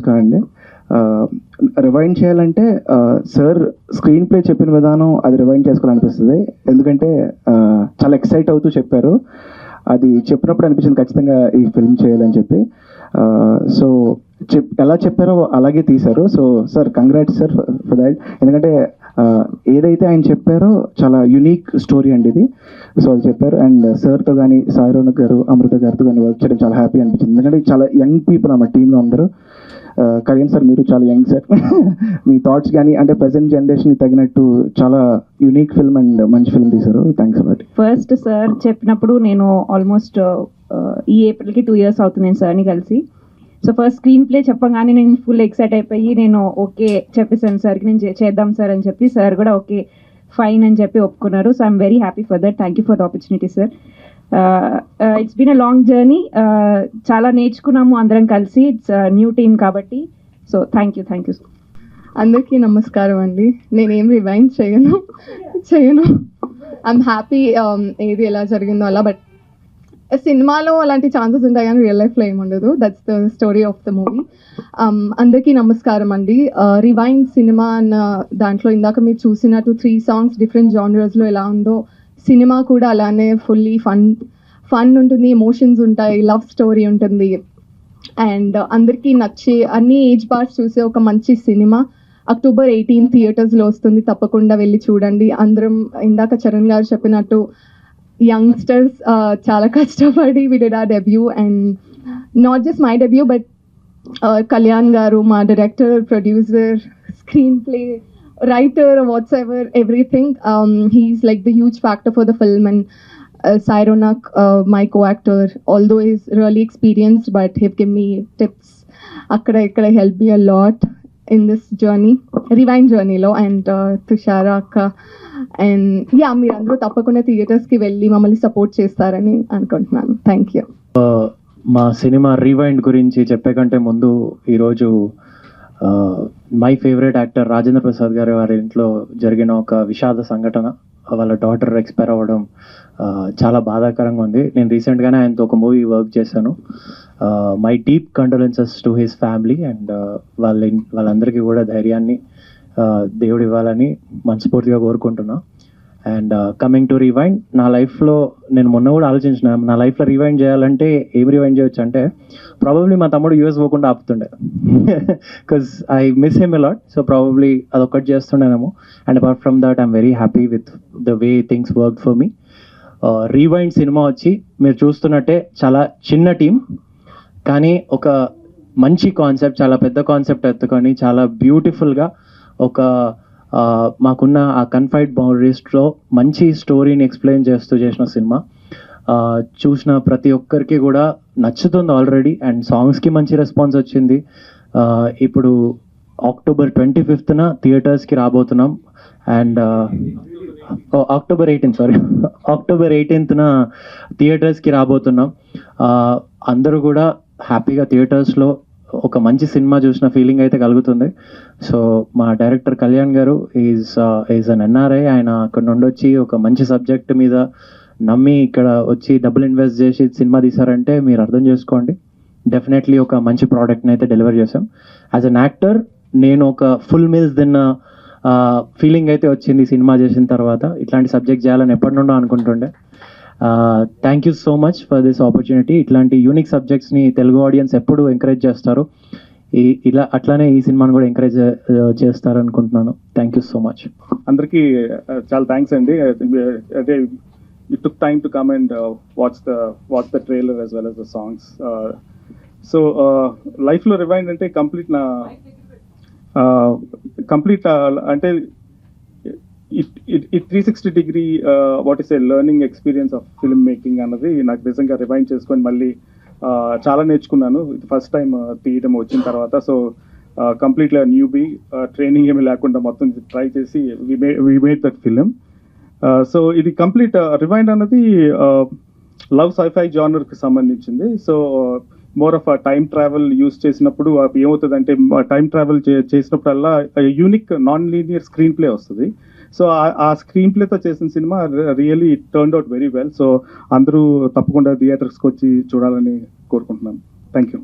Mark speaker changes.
Speaker 1: నమస్కారం అండి. రివైండ్ చేయాలంటే సార్ స్క్రీన్ ప్లే చెప్పిన విధానం అది రివైండ్ చేసుకోవాలనిపిస్తుంది. ఎందుకంటే చాలా ఎక్సైట్ అవుతూ చెప్పారు. అది చెప్పినప్పుడు అనిపించింది ఖచ్చితంగా ఈ ఫిల్మ్ చేయాలని చెప్పి. సో ఎలా చెప్పారో అలాగే తీశారు. So sir congrats sir for that. ఎందుకంటే ఏదైతే ఆయన చెప్పారో చాలా యునిక్ స్టోరీ అండి ఇది. సో అది చెప్పారు. అండ్ సార్తో కానీ సాయి రోనక్ గారు, అమృత గారితో కానీ వర్క్ చేయడం చాలా హ్యాపీ అనిపించింది. ఎందుకంటే చాలా యంగ్ పీపుల్ అన్నమాట టీంలో అందరూ. కళ్యాణ్ సార్ మీరు చాలా యంగ్ సార్. మీ థాట్స్ కానీ అంటే ప్రజెంట్ జనరేషన్కి తగినట్టు చాలా యూనిక్ ఫిల్మ్ అండ్ మంచి ఫిల్మ్ తీశారు. Thanks a lot.
Speaker 2: ఫస్ట్ సార్ చెప్పినప్పుడు నేను ఆల్మోస్ట్ ఈ ఏప్రిల్కి 2 years అవుతుంది నేను సార్ని కలిసి. సో ఫస్ట్ స్క్రీన్ ప్లే చెప్పగానే నేను ఫుల్ ఎక్సైట్ అయిపోయి నేను ఓకే చెప్పేసాను సార్కి, నేను చేద్దాం సార్ అని చెప్పి. సార్ కూడా ఓకే ఫైన్ అని చెప్పి ఒప్పుకున్నారు. So I'm very happy for that. Thank you for the opportunity sir. It's been a long journey. చాలా నేర్చుకున్నాము అందరం కలిసి. ఇట్స్ న్యూ టీమ్ కాబట్టి. So thank you.
Speaker 3: అందరికీ నమస్కారం అండి. నేనేం రివైండ్ చేయను. ఐఎమ్ హ్యాపీ ఏది ఎలా జరిగిందో అలా. బట్ సినిమాలో అలాంటి ఛాన్సెస్ ఉంటాయి కానీ రియల్ లైఫ్లో ఏముండదు. That's the story of the movie. అందరికీ నమస్కారం అండి. రివైండ్ సినిమా అన్న దాంట్లో ఇందాక మీరు చూసినట్టు 3 songs డిఫరెంట్ జానర్స్లో ఎలా ఉందో సినిమా కూడా అలానే ఫుల్లీ ఫన్ ఉంటుంది, ఎమోషన్స్ ఉంటాయి, లవ్ స్టోరీ ఉంటుంది. అండ్ అందరికీ నచ్చే అన్ని ఏజ్ బార్స్ చూసే ఒక మంచి సినిమా October 18 థియేటర్స్లో వస్తుంది. తప్పకుండా వెళ్ళి చూడండి. అందరం ఇందాక చరణ్ గారు చెప్పినట్టు యంగ్స్టర్స్ చాలా కష్టపడి we did our debut, and not just my debut but Kalyan garu, my director, producer, screenplay writer, whatsoever, everything. He's like the huge factor for the film. And Sai Ronak, my co-actor, although he's really experienced but he gave me tips akkada helped me a lot in this journey, rewind journey lo. And Tushara akka and మీరు అందరూ తప్పకుండా థియేటర్స్కి వెళ్ళి మమ్మల్ని support చేస్తారని అనుకుంటున్నాను. Thank you.
Speaker 4: మా cinema rewind గురించి చెప్పే కంటే ముందు ఈరోజు my favourite actor Rajendra Prasad గారి వారి ఇంట్లో జరిగిన ఒక విషాద సంఘటన, వాళ్ళ డాటర్ ఎక్స్పైర్ అవ్వడం చాలా బాధాకరంగా ఉంది. నేను రీసెంట్గానే ఆయనతో ఒక మూవీ వర్క్ చేశాను. My deep condolences to his family. And వాళ్ళందరికీ కూడా ధైర్యాన్ని దేవుడు ఇవ్వాలని మనస్ఫూర్తిగా కోరుకుంటున్నా. అండ్ కమింగ్ టు రివైండ్, నా లైఫ్లో నేను మొన్న కూడా ఆలోచించిన, నా లైఫ్లో రివైండ్ చేయాలంటే ఏం రివైండ్ చేయొచ్చు అంటే ప్రాబబ్లీ మా తమ్ముడు యూఎస్ పోకుండా ఆపుతుండే. Because I miss him a lot. So probably అదొక్కటి చేస్తుండేనేమో. And apart from that I'm very happy with the way things work for me. Rewind సినిమా వచ్చి మీరు చూస్తున్నట్టే చాలా చిన్న టీం, కానీ ఒక మంచి కాన్సెప్ట్, చాలా పెద్ద కాన్సెప్ట్ ఎత్తుకొని చాలా బ్యూటిఫుల్గా ఒక మాకున్న ఆ కన్ఫైడ్ బౌండరీస్లో మంచి స్టోరీని ఎక్స్ప్లెయిన్ చేస్తూ చేసిన సినిమా. చూసిన ప్రతి ఒక్కరికి కూడా నచ్చుతుంది ఆల్రెడీ. అండ్ సాంగ్స్కి మంచి రెస్పాన్స్ వచ్చింది. ఇప్పుడు October 25th థియేటర్స్కి రాబోతున్నాం. అండ్ October 18th థియేటర్స్కి రాబోతున్నాం. అందరూ కూడా హ్యాపీగా థియేటర్స్లో ఒక మంచి సినిమా చూసిన ఫీలింగ్ అయితే కలుగుతుంది. సో మా డైరెక్టర్ కళ్యాణ్ గారు ఈజ్ అన్ ఎన్ఆర్ఐ. ఆయన అక్కడ నుండి వచ్చి ఒక మంచి సబ్జెక్ట్ మీద నమ్మి ఇక్కడ వచ్చి డబ్బులు ఇన్వెస్ట్ చేసి సినిమా తీశారంటే మీరు అర్థం చేసుకోండి. డెఫినెట్లీ ఒక మంచి ప్రోడక్ట్ని అయితే డెలివర్ చేసాం. యాజ్ అన్ యాక్టర్ నేను ఒక ఫుల్ మీల్స్ తిన్న ఫీలింగ్ అయితే వచ్చింది సినిమా చేసిన తర్వాత. ఇట్లాంటి సబ్జెక్ట్ చేయాలని ఎప్పటి నుండో అనుకుంటుండే. Thank you so much for this opportunity. ఇట్లాంటి యూనిక్ సబ్జెక్ట్స్ని తెలుగు ఆడియన్స్ ఎప్పుడు ఎంకరేజ్ చేస్తారు. అట్లానే ఈ సినిమాని కూడా ఎంకరేజ్ చేస్తారనుకుంటున్నాను. Thank you so much.
Speaker 5: అందరికీ చాలా థ్యాంక్స్ అండి. అదే you took time to come and watch the trailer as well as the songs. So లైఫ్లో రివైండ్ అంటే కంప్లీట్ అంటే ఈ 360-degree what is a learning experience of film making అన్నది నాకు నిజంగా రివైండ్ చేసుకొని మళ్ళీ చాలా నేర్చుకున్నాను. ఇది ఫస్ట్ టైం తీయడం వచ్చిన తర్వాత. సో కంప్లీట్గా న్యూబీ, ట్రైనింగ్ ఏమీ లేకుండా మొత్తం ట్రై చేసి we made that film. So ఇది కంప్లీట్ రివైండ్ అన్నది లవ్ సైఫై జానర్కి సంబంధించింది. So more of time travel use చేసినప్పుడు ఏమవుతుందంటే టైం ట్రావెల్ చేసినప్పుడల్లా unique non linear screenplay వస్తుంది. సో ఆ స్క్రీన్ ప్లేతో చేసిన సినిమా really turned out very well. So అందరూ తప్పకుండా థియేటర్స్కి వచ్చి చూడాలని కోరుకుంటున్నాను. Thank you.